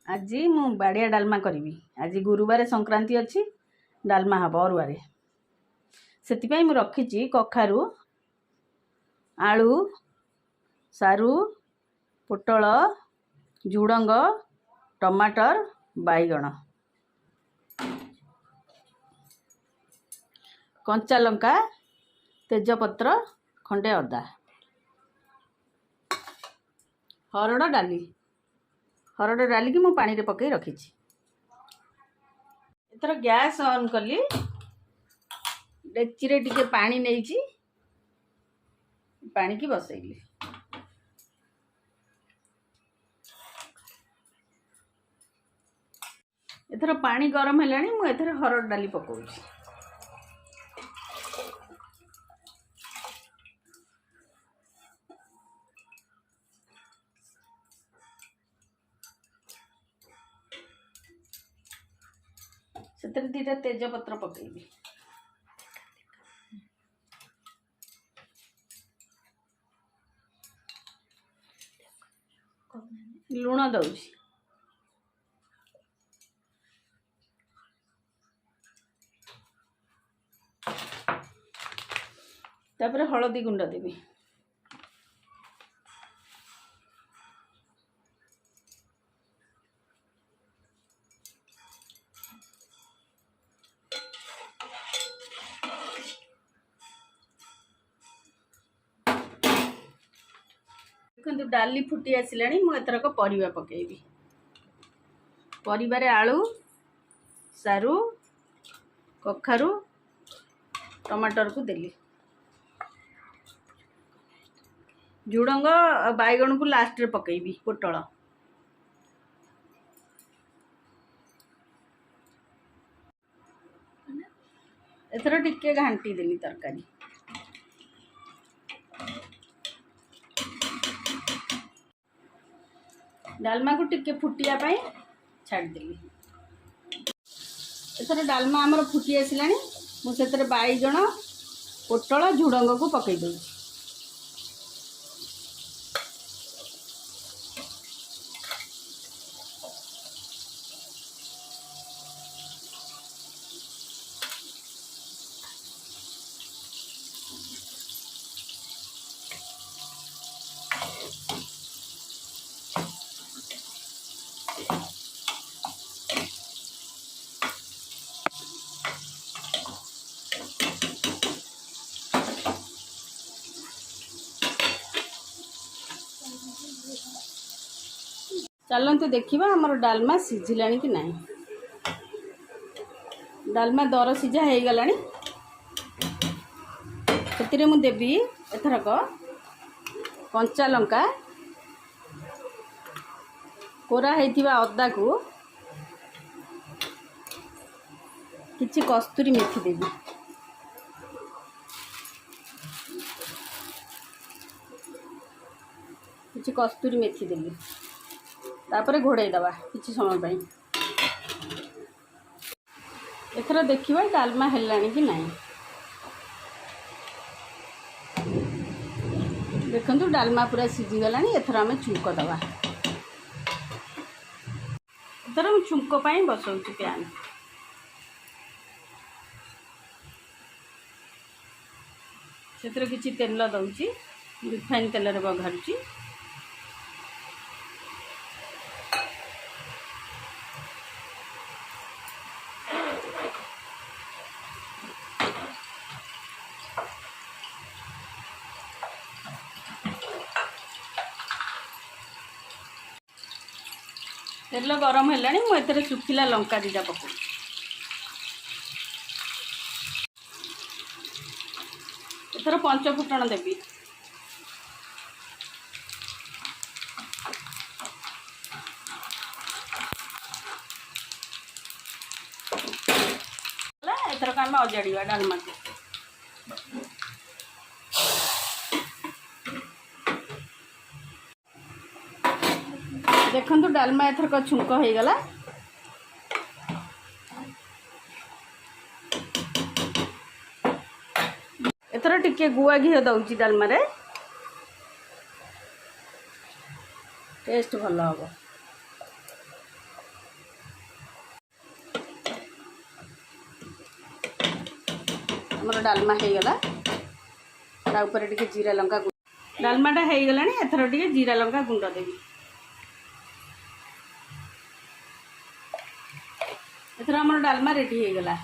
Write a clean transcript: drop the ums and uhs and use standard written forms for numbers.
आज मु बाड़िया डालमा करी। आज गुरुवार संक्रांति अच्छी डालमा हम अरुआरे से रखी कखारू आलू सारू पोटल झुडंग टमाटर बैगण कंचा लंका तेजपत्र खंडे अदा हरड़ डाली की मु पानी रे पकई रखी। एथर गैस ऑन कली डेक्ची रे टिके पानी नहीं पानी की बसैली। एथर पानी गरम है मु एथर हरड़ डाली पकाउछि। सेतरे दीटा तेजपत्र पकेबी लुण दउछि तापर हळदी गुंड देबी देखो डाली फुटी आसला मुझरक परिवा पकेबी। परिवारे आलू सारू कखारू टमाटर को देली झुडंग बैगण को लास्ट रे पकेबी पोटल एथर टिके घांटी देली तरकारी डालमा को टिके फुटिया पाई छाड़देली। एथर डालमा आमर फुटी आसला मुझे बैगण पोटल झुडंग को पकई दे। चलते देखा आमर डालमा सिझिला कि नहीं। डालमा दर सिझा हो गला से देवी एथरक कंचा लंका कोरा होइथिबा अदा को किछि कस्तूरी मेथी देवी किछि कस्तूरी मेथी देवी तापर घोड़े दबा किछि समय पाई। एथर देखिबा डालमा हेलानी कि नहीं। देखंतु डालमा पूरा सिझी गलानी। एथर आमे छुंक दबा। एथर हम छुंक पाई बसौछि प्यान सेतर किछि तेल दउछि रिफाइन तेल रे बघारुछि। तेल गरम है मुझे सुखिला लंका दीटा पकड़ एथर पंच फुटण देवी एथर आम अजाड़ा डालमा को देखंतु डालमा एथर का छुंक हो गला। एथर टिके गुआ घी दउची डालमा रे टेस्ट भल हम। आमर डालमा हो गला ऊपर टिके जीरा लंका डालमाटा हो गला एथर टिके जीरा लंका गुंड देवी एथर आमर डालमा रेडी हो गला।